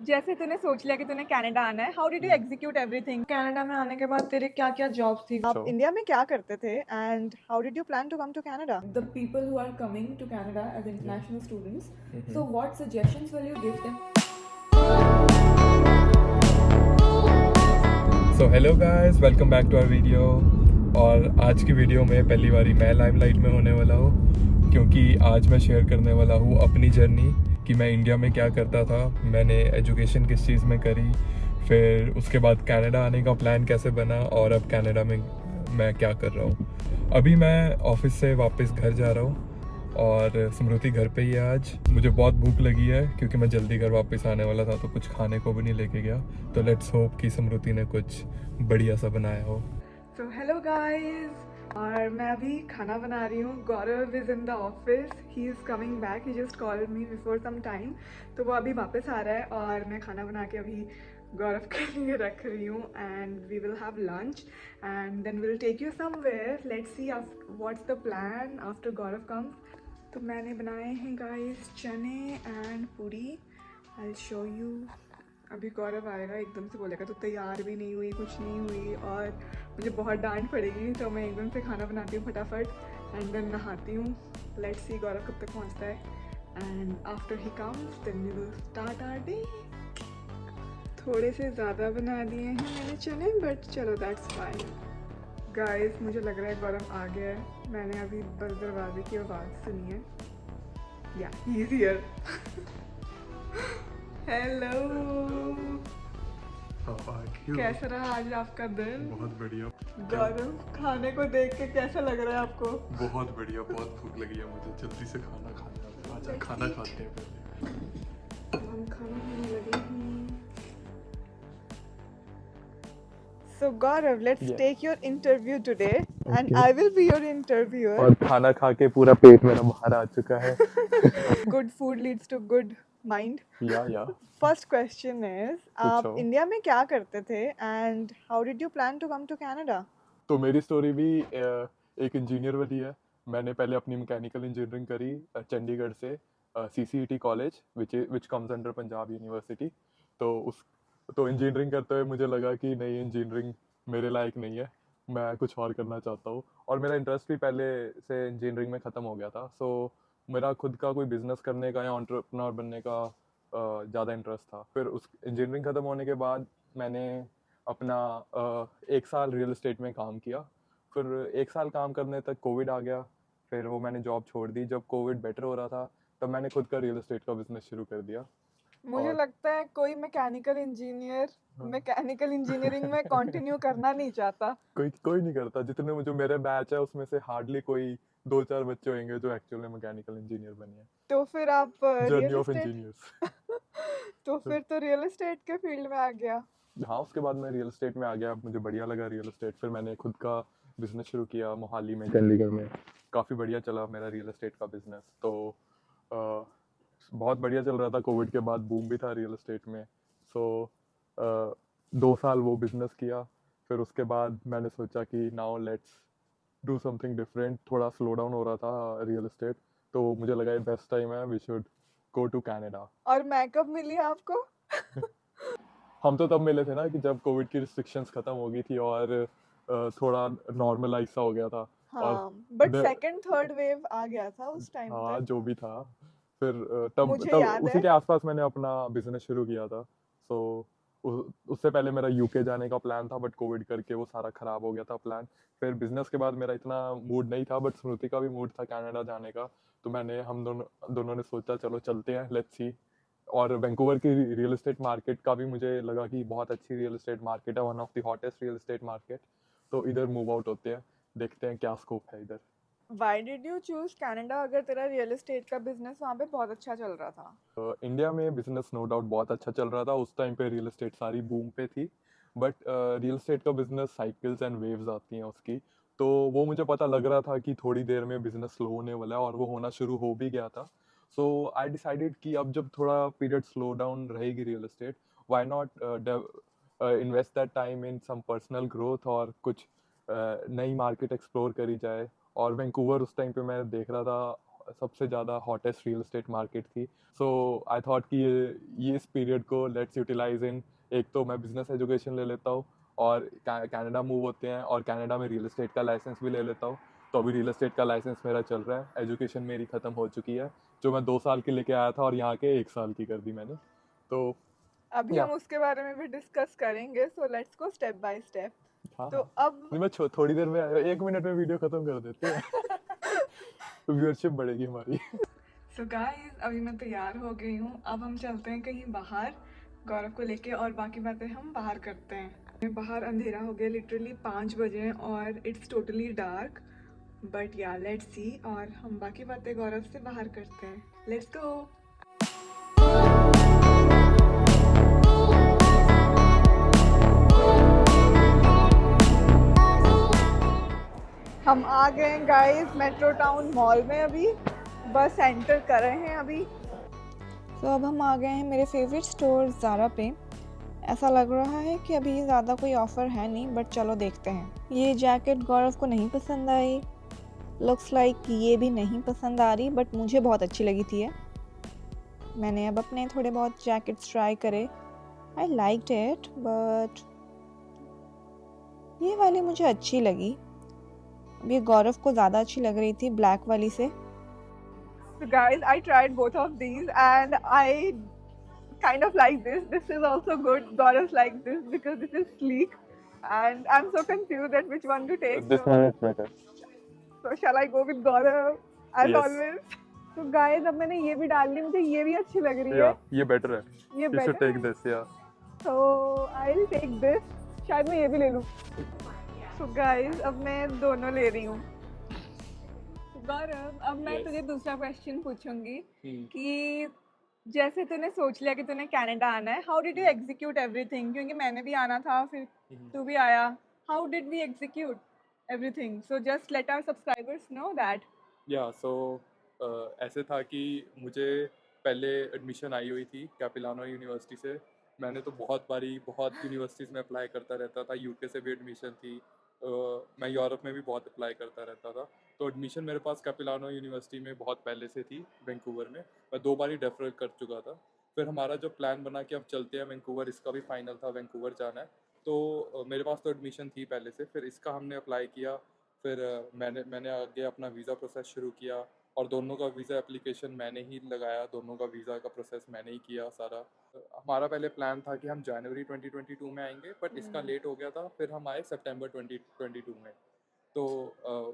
जैसे तूने सोच लिया कि तूने कनाडा आना है, how did you execute everything? Canada में आने के बाद तेरे क्या-क्या जॉब्स थी? आप इंडिया में क्या करते थे and how did you plan to come to Canada? The people who are coming to Canada as international students, so what suggestions will you give them? So hello guys, welcome back to our video. और आज की video में पहली बारी मैं limelight में होने वाला हूँ, क्योंकि आज मैं शेयर करने वाला हूँ अपनी जर्नी कि मैं इंडिया में क्या करता था, मैंने एजुकेशन किस चीज़ में करी, फिर उसके बाद कनाडा आने का प्लान कैसे बना और अब कनाडा में मैं क्या कर रहा हूँ। अभी मैं ऑफिस से वापस घर जा रहा हूँ और स्मृति घर पे ही है आज। मुझे बहुत भूख लगी है क्योंकि मैं जल्दी घर वापस आने वाला था, तो कुछ खाने को भी नहीं लेके गया। तो लेट्स होप कि स्मृति ने कुछ बढ़िया सा बनाया हो। सो हेलो गाइस, और मैं अभी खाना बना रही हूँ। Gaurav is in the office, he is coming back, he just called me before some time. तो वो अभी वापस आ रहा है और मैं खाना बना के अभी गौरव के लिए रख रही हूँ and we will have lunch and then will take you somewhere. Let's see what's the plan after Gaurav comes. तो मैंने बनाए हैं गाइस चने and puri. I will show you. अभी गौरव आएगा, एकदम से बोलेगा तो तैयार भी नहीं हुई, कुछ नहीं हुई और मुझे बहुत डांट पड़ेगी, तो मैं एकदम से खाना बनाती हूँ फटाफट एंड देन नहाती हूँ। लेट्स सी गौरव कब तक पहुँचता है and after he comes then we will start our day. थोड़े से ज़्यादा बना दिए हैं मैंने चने, बट चलो दैट्स फाइन। गाइस मुझे लग रहा है गौरव आ गया है। मैंने अभी बस दरवाजे की आवाज़ सुनी है। या ही इज़ हियर। हेलो, कैसा रहा आज आपका दिन? बहुत बढ़िया। गौरव, खाने को देख के कैसा लग रहा है आपको? बहुत बढ़िया, बहुत भूख लगी है मुझे, जल्दी से खाना खाना है। आजा खाना खाते हैं पहले। हम खाना खाने लगे हैं। So Gaurav, let's Yeah. take your interview today and Okay. I will be your interviewer. और खाना खा के पूरा पेट मेरा बाहर आ चुका है। Good food leads to good mind. या First question is, आप पूछो। इंडिया में क्या करते थे and how did you plan to come to Canada? तो मेरी स्टोरी भी एक इंजीनियर वाली है। मैंने पहले अपनी मैकेनिकल इंजीनियरिंग करी चंडीगढ़ से, CCET college which comes under Punjab university. तो इंजीनियरिंग करते हुए मुझे लगा कि नहीं, इंजीनियरिंग मेरे लायक नहीं है, मैं कुछ और करना चाहता हूँ। और मेरा इंटरेस्ट भी पहले से इंजीनियरिंग में ख़त्म हो गया था। सो मेरा खुद का कोई बिजनेस करने का या एंटरप्रेन्योर बनने का ज़्यादा इंटरेस्ट था। फिर उस इंजीनियरिंग ख़त्म होने के बाद मैंने अपना 1 साल रियल एस्टेट में काम किया। फिर 1 साल काम करने तक कोविड आ गया। फिर वो मैंने जॉब छोड़ दी। जब कोविड बेटर हो रहा था तब मैंने खुद का रियल एस्टेट का बिजनेस शुरू कर दिया। मुझे और लगता है कोई मैकेनिकल इंजीनियरिंग में कंटिन्यू करना नहीं चाहता। कोई कोई नहीं करता। जितने जो मेरे बैच है उसमें से हार्डली कोई 2-4 बच्चे होंगे जो एक्चुअल में मैकेनिकल इंजीनियर बने हैं। तो फिर आप journey real of estate engineers. तो फिर तो रियल एस्टेट के फील्ड में आ गया। हाँ, उसके बाद मैं रियल एस्टेट में आ गया। मुझे बढ़िया लगा रियल एस्टेट। फिर मैंने खुद का बिजनेस शुरू किया मोहाली में, चंडीगढ़ में। काफ़ी बढ़िया चला मेरा रियल एस्टेट का बिजनेस। तो अ, बहुत बढ़िया चल रहा था। कोविड के बाद बूम भी था रियल एस्टेट में। सो 2 साल वो बिजनेस किया। फिर उसके बाद मैंने सोचा कि now let's do something different. थोड़ा स्लो डाउन हो रहा था रियल एस्टेट, तो मुझे लगा ये बेस्ट टाइम है, we should go to Canada. और मैं कब मिली आपको? हम तो तब मिले थे ना कि जब कोविड की रिस्ट्रिक्शंस खत्म हो गई थी और थोड़ा नॉर्मलाइज सा हो गया था। और हाँ, बट इधर सेकंड थर्ड वेव आ गया था उस टाइम हाँ, तक। जो भी था। फिर तब मुझे तब याद उसी है। के आसपास मैंने अपना बिजनेस शुरू किया था। सो उससे पहले मेरा यूके जाने का प्लान था, बट कोविड करके वो सारा खराब हो गया था प्लान। फिर बिजनेस के बाद मेरा इतना मूड नहीं था, बट स्मृति का भी मूड था कनाडा जाने का। तो हम दोनों ने सोचा चलो चलते हैं, लेट्स सी। और वैंकूवर की रियल एस्टेट मार्केट का भी मुझे लगा कि बहुत अच्छी रियल एस्टेट मार्केट है, one of the hottest real estate market. तो इधर मूव आउट होते हैं, देखते हैं क्या स्कोप है इधर। Why did you choose Canada अगर तेरा रियल एस्टेट का बिजनेस वहाँ पे बहुत अच्छा चल रहा था? इंडिया में बिजनेस नो डाउट बहुत अच्छा चल रहा था। उस टाइम पे रियल एस्टेट सारी बूम पे थी। बट रियल एस्टेट का बिजनेस साइकिल्स एंड वेव्स आती हैं उसकी। तो वो मुझे पता लग रहा था कि थोड़ी देर में बिजनेस स्लो होने वाला है, और वो होना शुरू हो भी गया था। सो आई डिसाइडेड कि अब जब थोड़ा पीरियड स्लो डाउन रहेगी real estate, why not invest that time in some personal growth, और कुछ नई मार्केट एक्सप्लोर करी जाए। और वैंकूवर उस टाइम पे मैं देख रहा था सबसे ज़्यादा हॉटेस्ट रियल एस्टेट मार्केट थी। सो आई थॉट कि ये इस पीरियड को लेट्स यूटिलाइज इन, एक तो मैं बिजनेस एजुकेशन ले लेता हूँ और कनाडा मूव होते हैं और कनाडा में रियल एस्टेट का लाइसेंस भी ले लेता हूँ। तो अभी रियल एस्टेट का लाइसेंस मेरा चल रहा है, एजुकेशन मेरी ख़त्म हो चुकी है जो मैं 2 साल की लेके आया था और यहाँ के 1 साल की कर दी मैंने। तो अभी या हम उसके बारे में भी डिस्कस करेंगे, so let's go step by step. हाँ तो हाँ, अब नहीं मैं थोड़ी देर में 1 मिनट में वीडियो ख़त्म कर देते हैं। तो व्यूअरशिप बढ़ेगी हमारी। सो गाइस, अभी मैं तैयार हो गई हूँ। अब हम चलते हैं कहीं बाहर गौरव को लेके और बाकी बातें हम बाहर करते हैं। बाहर अंधेरा हो गया, लिटरली 5 बजे हैं और इट्स टोटली डार्क। बट या लेट्स सी, और हम बाकी बातें गौरव से बाहर करते हैं। Let's go. हम आ गए हैं गाइस मेट्रो टाउन मॉल में, अभी बस एंटर कर रहे हैं अभी। तो अब हम आ गए हैं मेरे फेवरेट स्टोर ज़ारा पे। ऐसा लग रहा है कि अभी ज़्यादा कोई ऑफ़र है नहीं, बट चलो देखते हैं। ये जैकेट गौरव को नहीं पसंद आई, लुक्स लाइक ये भी नहीं पसंद आ रही, बट मुझे बहुत अच्छी लगी थी ये। मैंने अब अपने थोड़े बहुत जैकेट्स ट्राई करे, आई लाइक्ड इट, बट ये वाली मुझे अच्छी लगी। अब ये गौरव को ज़्यादा अच्छी लग रही थी ब्लैक वाली से। So guys, I tried both of these and I kind of like this. This is also good. Gaurav likes this because this is sleek, and I'm so confused at which one to take. This one is better. So shall I go with Gaurav as yes, always? तो guys, अब मैंने ये भी डाल ली, मुझे ये भी अच्छी लग रही या है। ये बेटर है, ये you should take better. This yeah. तो आई विल टेक दिस। शायद मैं ये भी ले लूँ। तो गाइस, अब मैं दोनों ले रही हूँ। गौरव, अब मैं Yes. तुझे दूसरा क्वेश्चन पूछूंगी हम्म। कि जैसे तूने सोच लिया कि तूने कनाडा आना है, how did you execute everything? क्योंकि मैंने भी आना था, फिर तू भी आया। How did we execute everything? So just let our subscribers know that. Yeah so ऐसे था कि मुझे पहले एडमिशन आई हुई थी कैपिलानो यूनिवर्सिटी से। मैंने तो बहुत यूनिवर्सिटीज़ में अप्लाई करता रहता था, यूके से भी एडमिशन थी। मैं यूरोप में भी बहुत अप्लाई करता रहता था। तो एडमिशन मेरे पास कैपिलानो यूनिवर्सिटी में बहुत पहले से थी वैंकूवर में। मैं 2 बार ही डेफर कर चुका था। फिर हमारा जो प्लान बना कि अब चलते हैं वैंकूवर, इसका भी फाइनल था वैंकूवर जाना है। तो मेरे पास तो एडमिशन थी पहले से, फिर इसका हमने अप्लाई किया। फिर मैंने आगे अपना वीज़ा प्रोसेस शुरू किया और दोनों का वीज़ा एप्लीकेशन मैंने ही लगाया, दोनों का वीज़ा का प्रोसेस मैंने ही किया सारा। हमारा पहले प्लान था कि हम जनवरी 2022 में आएंगे, बट इसका लेट हो गया था। फिर हम आए सितंबर 2022 में। तो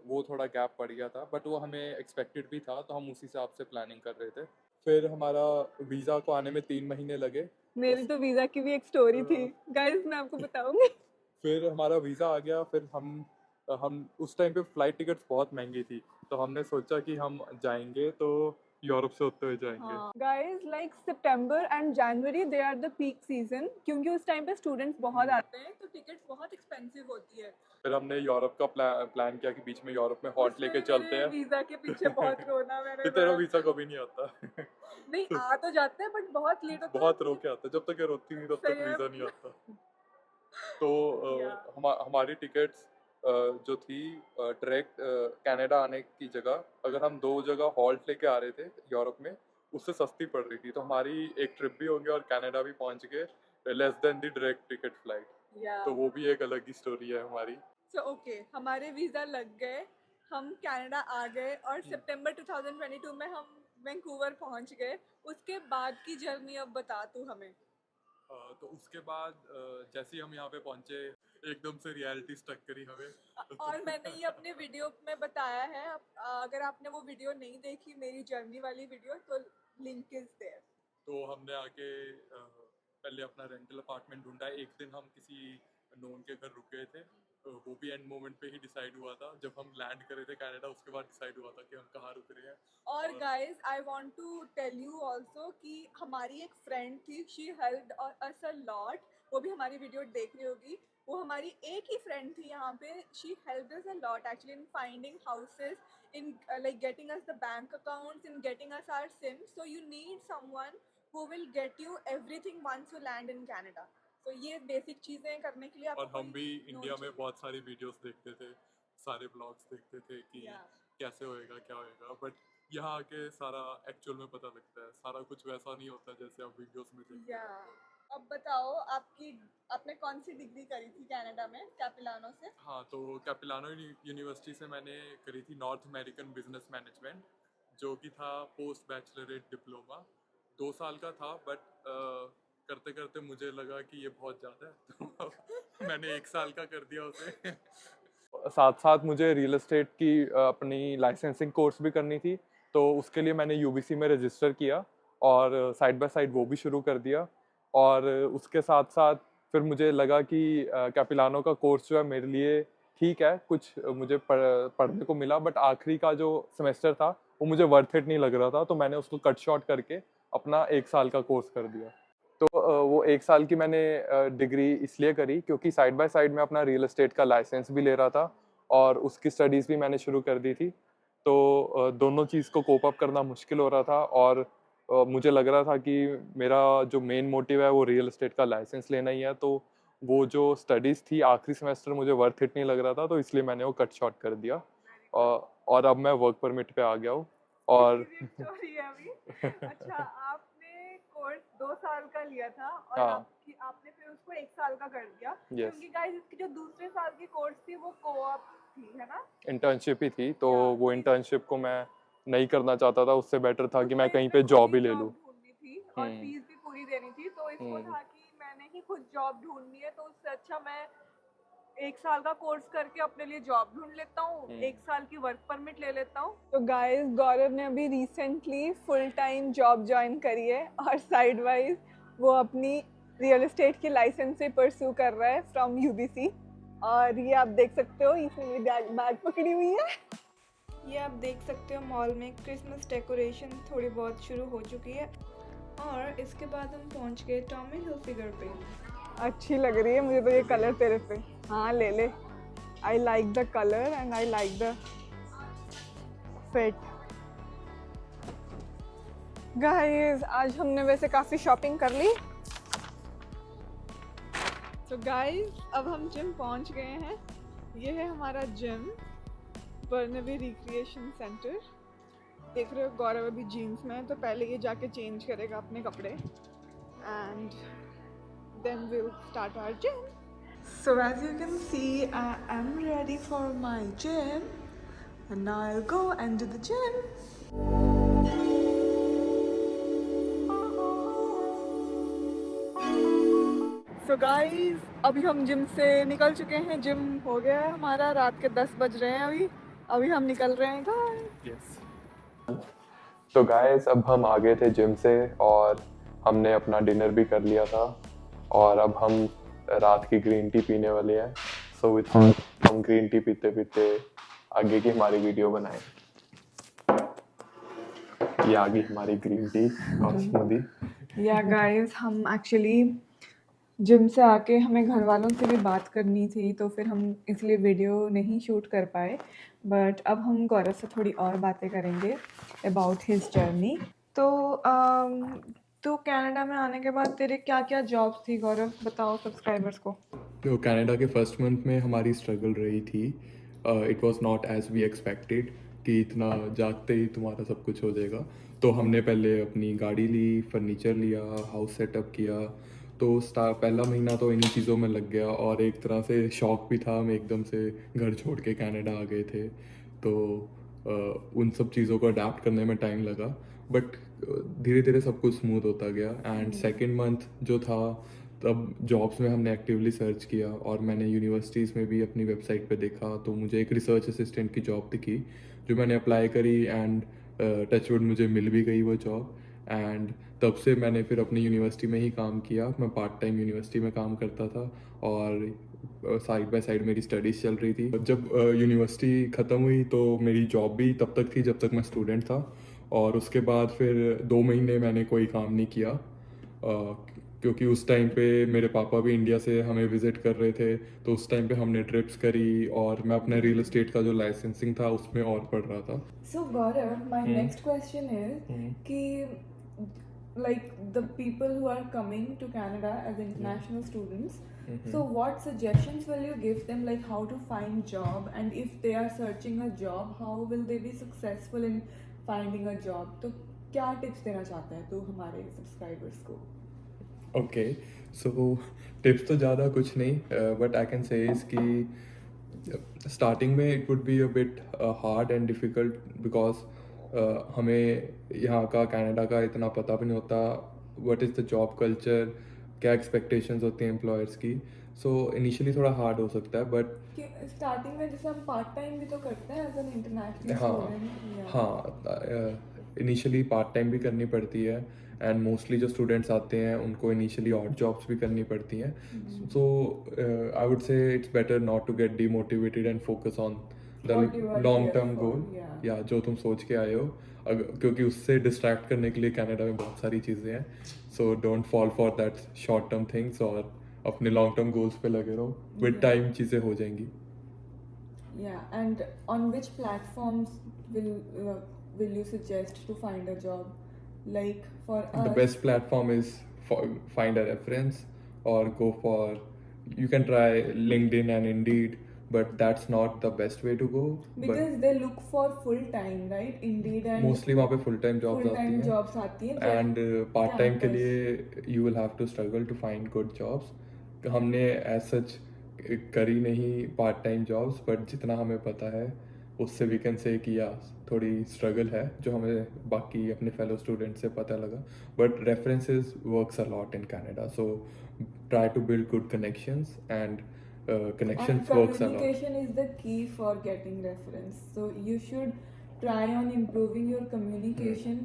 वो थोड़ा गैप पड़ गया था, बट वो हमें एक्सपेक्टेड भी था, तो हम उसी हिसाब से प्लानिंग कर रहे थे। फिर हमारा वीज़ा को आने में 3 महीने लगे। मेरी तो वीजा की भी एक स्टोरी थी गाइस, मैं आपको बताऊंगी। फिर हमारा वीज़ा आ गया। फिर हम उस टाइम पे फ़्लाइट टिकट्स बहुत महंगी थी, तो हमने सोचा कि हम जाएंगे तो यूरोप से होते हुए जाएंगे। Guys, like September and January they are the peak season, क्योंकि उस टाइम पे स्टूडेंट्स बहुत आते हैं, तो टिकट्स बहुत एक्सपेंसिव होती है। फिर हमने यूरोप का प्लान किया कि बीच में यूरोप में हॉट लेके चलते हैं। वीजा के पीछे बहुत रोना मैंने। कि तेरा वीज़ा कभी नहीं आता। नहीं, आ तो जाते हैं बट बहुत लेट होता है। बहुत रो के आता है, जब तक ये रोती नहीं तब तक सही है। वीज़ा नहीं आता। तो Yeah. हमारी टिकट्स जो थी डायरेक्ट कनाडा आने की जगह, अगर हम 2 जगह हॉल्ट लेके आ रहे थे यूरोप में, उससे सस्ती पड़ रही थी। तो हमारी एक ट्रिप भी हो गई और कनाडा भी पहुंच गए less than the direct ticket flight. तो वो भी एक अलग ही स्टोरी है हमारी। सो ओके, हमारे वीज़ा लग गए, हम कनाडा आ गए और सितंबर 2022 में हम वैंकूवर पहुंच गए। उसके बाद की जर्नी अब बता तू हमें। तो उसके बाद जैसे ही हम यहाँ पे पहुंचे, एकदम से रियलिटी स्टक करी हमें। और मैंने ये अपने वीडियो में बताया है। अगर आपने वो वीडियो नहीं देखी, मेरी जर्नी वाली वीडियो, तो लिंक इज देयर। तो हमने आके पहले अपना रेंटल अपार्टमेंट ढूंढा। एक दिन हम किसी नोन के घर रुक गए थे, वो भी एंड मोमेंट पे ही डिसाइड हुआ था। जब हम लैंड करे थे कनाडा, उसके बाद डिसाइड हुआ था कि हम कहाँ रुक रहे हैं। और guys, I want to tell you also कि हमारी एक फ्रेंड थी, she helped us a lot. वो भी हमारी वीडियो देख रही होगी। वो हमारी एक ही फ्रेंड थी यहाँ पे। She helped us a lot actually in finding houses, in like getting us the bank accounts, in getting us our SIM. So you need someone who will get you everything once you land in Canada. So ये basic चीज़ें करने के लिए और आपको हम भी कोई इंडिया known में चाहिए। बहुत सारी वीडियोस देखते थे, सारे ब्लॉग्स देखते थे कि Yeah. कैसे होएगा क्या होएगा। बट यहाँ आके सारा एक्चुअल में पता लगता है, सारा कुछ वैसा नहीं होता जैसे आप वीडियोस में देखते या हैं। अब बताओ आपने कौन सी डिग्री करी थी कनाडा में कैपिलानो से? हाँ, तो कैपिलानो यूनिवर्सिटी से मैंने करी थी नॉर्थ अमेरिकन बिजनेस मैनेजमेंट, जो कि था पोस्ट बैचलरेट डिप्लोमा। 2 साल का था, बट करते करते मुझे लगा कि ये बहुत ज़्यादा है तो मैंने 1 साल का कर दिया उसे। साथ साथ मुझे रियल एस्टेट की अपनी लाइसेंसिंग कोर्स भी करनी थी, तो उसके लिए मैंने यूबीसी में रजिस्टर किया और साइड बाय साइड वो भी शुरू कर दिया। और उसके साथ साथ फिर मुझे लगा कि कैपिलानो का कोर्स जो है मेरे लिए ठीक है, कुछ मुझे पढ़ने को मिला, बट आखिरी का जो सेमेस्टर था वो मुझे वर्थ इट नहीं लग रहा था, तो मैंने उसको कट शॉर्ट करके अपना 1 साल का कोर्स कर दिया। तो वो 1 साल की मैंने डिग्री इसलिए करी क्योंकि साइड बाय साइड में अपना रियल एस्टेट का लाइसेंस भी ले रहा था और उसकी स्टडीज़ भी मैंने शुरू कर दी थी। तो दोनों चीज़ को कोप अप करना मुश्किल हो रहा था और मुझे लग रहा था कि मेरा जो मेन मोटिव है वो रियल एस्टेट का लाइसेंस लेना ही है, तो वो जो स्टडीज़ थी आखिरी सेमेस्टर मुझे वर्थ इट नहीं लग रहा था, तो इसलिए मैंने वो कट शॉर्ट कर दिया। और अब मैं वर्क परमिट पे आ गया हूँ और स्टोरी है अभी। अच्छा, आपने कोर्स 2 साल का लिया था और हाँ, आपने फिर उसको 1 साल का कर दिया, यस, क्योंकि गाइस इसकी जो दूसरे साल की कोर्स थी वो कोऑप थी, है ना? इंटर्नशिप ही थी, तो या वो तो इंटर्नशिप को मैं नहीं करना चाहता था, उससे बेटर था तो कि मैं गाइस कहीं इसमें पे खुद जॉब ही ही ले जॉब लूँ। ढूंढनी थी और हम्म, फीस भी पूरी देनी थी, तो इसको हम्म, था कि मैंने ही खुद जॉब ढूंढनी है, तो उससे अच्छा मैं 1 साल का कोर्स करके अपने लिए जॉब ढूंढ लेता हूँ, हम्म। 1 साल की वर्क परमिट ले लेता हूँ। तो गाइस गौरव ने अभी recently full time job join करी है और साइड वाइज वो अपनी रियल एस्टेट की लाइसेंस से परस्यू कर रहा है फ्रॉम यूबीसी। और ये आप देख सकते हो, इसने मेरी बैग पकड़ी हुई है। ये आप देख सकते हो मॉल में क्रिसमस डेकोरेशन थोड़ी बहुत शुरू हो चुकी है और इसके बाद हम पहुंच गए टॉमी हिलफिगर पे। अच्छी लग रही है मुझे तो ये कलर तेरे पे। हाँ ले ले। I like the colour and I like the fit. Guys आज हमने वैसे काफ़ी शॉपिंग कर ली। तो गाइस अब हम जिम पहुंच गए हैं। ये है हमारा जिम, बर्नबी रिक्रिएशन सेंटर। देख रहे हो गौरव अभी जीन्स में है, तो पहले ये जाके चेंज करेगा अपने कपड़े and then we'll start our gym. So as you can see, I am ready for my gym and now I'll go and do the gym. So guys, अभी हम जिम से निकल चुके हैं, जिम हो गया है हमारा, रात के 10 बज रहे हैं अभी। अभी हम निकल रहे हैं guys. यस। तो गाइस अब हम आ गए थे जिम से और हमने अपना डिनर भी कर लिया था और अब हम रात की ग्रीन टी पीने वाले हैं। सो विथ हम ग्रीन टी पीते पीते आगे की हमारी वीडियो बनाए। ये आ गई हमारी ग्रीन टी और स्मूदी। या गाइस हम एक्चुअली जिम से आके हमें घर वालों से भी बात करनी थी, तो फिर हम इसलिए वीडियो नहीं शूट कर पाए, बट अब हम गौरव से थोड़ी और बातें करेंगे अबाउट हिज जर्नी। तो तो कनाडा में आने के बाद तेरे क्या क्या जॉब्स थी गौरव, बताओ सब्सक्राइबर्स को। तो कनाडा के फर्स्ट मंथ में हमारी स्ट्रगल रही थी। It was not as we expected कि इतना जागते ही तुम्हारा सब कुछ हो जाएगा। तो हमने पहले अपनी गाड़ी ली, फर्नीचर लिया, हाउस सेटअप किया। तो पहला महीना तो इन्हीं चीज़ों में लग गया और एक तरह से शौक भी था, हम एकदम से घर छोड़ के कनाडा आ गए थे, तो उन सब चीज़ों को अडाप्ट करने में टाइम लगा, बट धीरे धीरे सब कुछ स्मूथ होता गया। एंड सेकेंड मंथ जो था तब जॉब्स में हमने एक्टिवली सर्च किया और मैंने यूनिवर्सिटीज़ में भी अपनी वेबसाइट पे देखा, तो मुझे एक रिसर्च असिस्टेंट की जॉब दिखी जो मैंने अप्लाई करी एंड टचवुड मुझे मिल भी गई वो जॉब। एंड तब से मैंने फिर अपनी यूनिवर्सिटी में ही काम किया, मैं पार्ट टाइम यूनिवर्सिटी में काम करता था और साइड बाय साइड मेरी स्टडीज़ चल रही थी। जब यूनिवर्सिटी ख़त्म हुई तो मेरी जॉब भी तब तक थी जब तक मैं स्टूडेंट था, और उसके बाद फिर 2 महीने मैंने कोई काम नहीं किया, क्योंकि उस टाइम पे मेरे पापा भी इंडिया से हमें विज़िट कर रहे थे, तो उस टाइम पे हमने ट्रिप्स करी और मैं अपने रियल एस्टेट का जो लाइसेंसिंग था उसमें और पढ़ रहा था। So Gaurav, my next question is कि like the people who are coming to Canada as international students, so what suggestions will you give them, like how to find job, and if they are searching a job, how will they be successful in finding a job, तो क्या tips देना चाहता है तू हमारे subscribers को? Okay, सो tips तो ज़्यादा कुछ नहीं, बट आई कैन से इस कि स्टार्टिंग में it would be a bit hard and difficult because हमें यहाँ का कनाडा का इतना पता भी नहीं होता what is the job culture, क्या एक्सपेक्टेशंस होती हैं एम्प्लॉयर्स की. सो इनिशियली थोड़ा हार्ड हो सकता है बट कि स्टार्टिंग में जैसे हम पार्ट टाइम भी तो करते हैं एज एन इंटरनेशनल हाँ स्टूडेंट, या हाँ, इनिशियली पार्ट टाइम भी करनी पड़ती है एंड मोस्टली जो स्टूडेंट्स आते हैं उनको इनिशियली ऑड जॉब्स भी करनी पड़ती हैं. So I would say it's better not to get demotivated and focus on what you the are long here term for, goal, या या जो तुम सोच के आए हो. क्योंकि उससे डिस्ट्रैक्ट करने के लिए कनाडा में बहुत सारी चीज़ें हैं. So don't fall for that short term things और अपने लॉन्ग टर्म गोल्स पे लगे रहो. With Yeah. टाइम चीज़ें हो जाएंगी. Yeah, and on which platforms will will you suggest to find a job? Like for The us, best platform is find a reference or go for, you can try LinkedIn and Indeed, but that's not the best way to go. because they look for full time, right? Indeed, But and mostly वहाँ पे full time jobs full आती time हैं jobs आती हैं and part time के campus. लिए you will have to struggle to find good jobs. हमने as such करी नहीं part time jobs, but जितना हमें पता है उससे we can say कि या थोड़ी struggle है जो हमें बाकी अपने fellow students से पता लगा. But references works a lot in Canada, so try to build good connections and And connections works a lot. communication is the key for getting reference. So you should try on improving your communication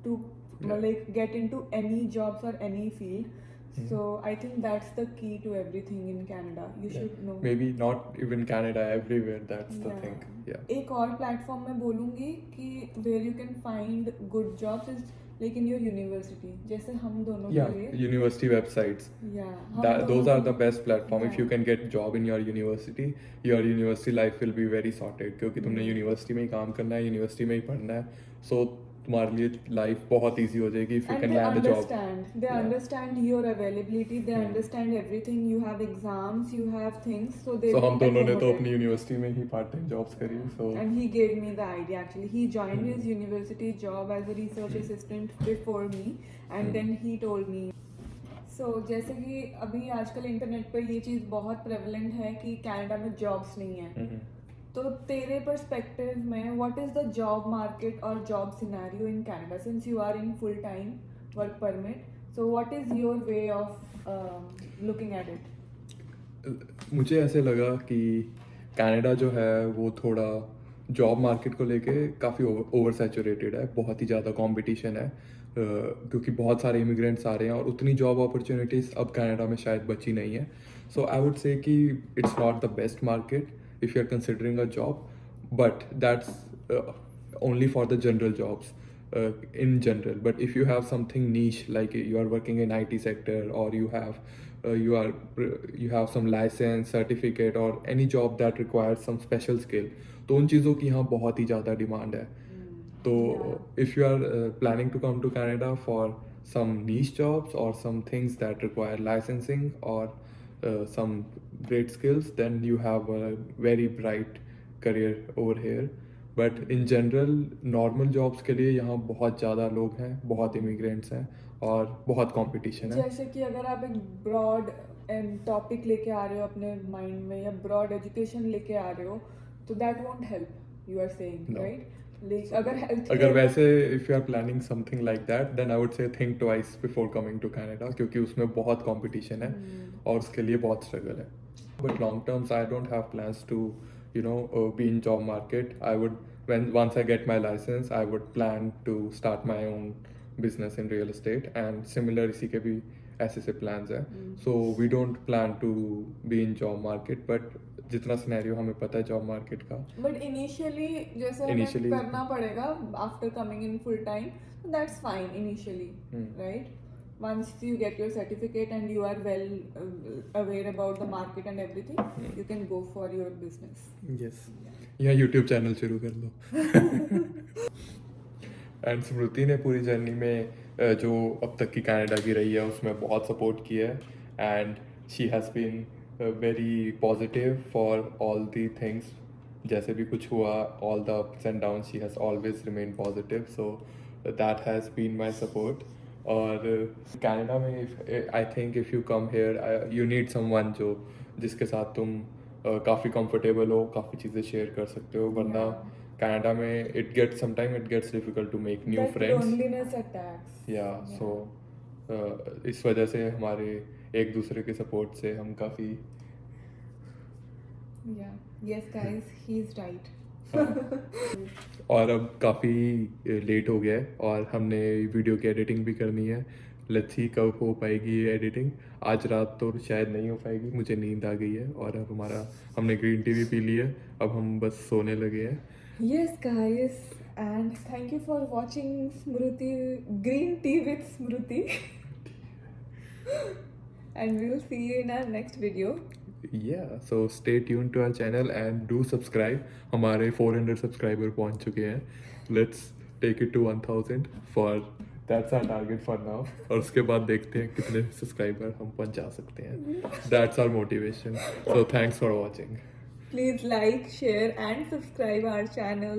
to Yeah. like get into any jobs or any field. Hmm. So I think that's the key to everything in Canada. You Yeah. should know. Maybe not even Canada, everywhere that's the Yeah. thing. Yeah. एक और platform मैं बोलूँगी कि where you can find good jobs is like in your university. जैसे हम दोनों Yeah, के लिए, university websites. yeah, Those are the best platform. If you Yeah. can get job in your university life will be very sorted. क्योंकि तुमने university में ही काम करना है, यूनिवर्सिटी में ही पढ़ना है. So तुम्हारे लिए लाइफ बहुत इजी हो जाएगी if you And can they land a job. they Yeah. understand your availability, they understand everything. You have exams, you have things, so they So will हम दोनों ने तो accommodate. अपनी यूनिवर्सिटी में ही पार्ट टाइम जॉब्स करी. So And he gave me the idea actually. He joined his university job as a research assistant before me, and then he told me. So जैसे कि अभी आजकल इंटरनेट पर ये चीज़ बहुत प्रेवलेंट है कि कनाडा में जॉब्स नहीं है. तो तेरे पर्सपेक्टिव में what is the job market और job scenario in Canada since you are in full time work permit, so what is your way of looking at it? मुझे ऐसे लगा कि कनाडा जो है वो थोड़ा जॉब मार्केट को लेके काफ़ी ओवर सैचुरेटेड है. बहुत ही ज़्यादा कंपटीशन है क्योंकि बहुत सारे इमिग्रेंट्स आ रहे हैं और उतनी जॉब अपॉर्चुनिटीज़ अब कनाडा में शायद बची नहीं है. सो आई वुड से कि it's not the best market if you're considering a job, but that's only for the general jobs in general. But if you have something niche like you are working in IT sector or you have some license certificate or any job that requires some special skill, तो उन चीज़ों की यहाँ बहुत ही ज़्यादा demand है. तो if you are planning to come to Canada for some niche jobs or some things that require licensing or some great skills, then you have a very bright career over here. But in general normal jobs के लिए यहाँ बहुत ज़्यादा लोग हैं, बहुत immigrants हैं और बहुत competition है. जैसे कि अगर आप एक ब्रॉड टॉपिक लेके आ रहे हो अपने माइंड में या ब्रॉड एजुकेशन लेके आ रहे हो, तो that won't help, you are saying, No. Right? Like अगर वैसे if you are planning something like that, then I would say think twice before coming to Canada क्योंकि उसमें बहुत competition है और उसके लिए बहुत struggle है. But long terms, I don't have plans to, be in job market. I would, once I get my license, I would plan to start my own business in real estate and similar इसी के भी ऐसे से plans हैं. So we don't plan to be in job market, but जितना scenario हमें पता है जॉब मार्केट का. बट इनिशियली जैसे हमें करना पड़ेगा after coming in full time, that's fine initially, right? Once you get your certificate and you are well aware about the market and everything, you can go for your business. Yes. या YouTube channel शुरू कर लो. And स्मृति ने पूरी journey में जो अब तक की कनाडा की रही है उसमें बहुत सपोर्ट किया है and she has been very positive for all the things जैसे भी कुछ हुआ, all the ups and downs, she has always remained positive. So that has been my support. और कनाडा में I think if you come here you need someone जो जिसके साथ तुम काफ़ी कंफर्टेबल हो, काफ़ी चीज़ें शेयर कर सकते हो, वरना कनाडा में it gets difficult to make new That friends. loneliness attacks. या सो इस वजह से हमारे एक दूसरे के सपोर्ट से हम काफ़ी Yeah. Yes, guys, he's right. और अब काफ़ी लेट हो गया है और हमने वीडियो की एडिटिंग भी करनी है. लेट्स सी कब हो पाएगी ये एडिटिंग. आज रात तो शायद नहीं हो पाएगी, मुझे नींद आ गई है. और अब हमने ग्रीन टी भी पी ली है, अब हम बस सोने लगे हैं. Yes, guys, and thank you for watching Smruti Green Tea with Smruti. And we'll see you in our next video. Yeah, so stay tuned to our channel and do subscribe. हमारे 400 subscriber पहुंच चुके हैं. Let's take it to 1000 for that's our target for now. और उसके बाद देखते हैं कितने सब्सक्राइबर हम पहुंचा सकते हैं. That's our motivation. So thanks for watching. Please like, share, and subscribe our channel.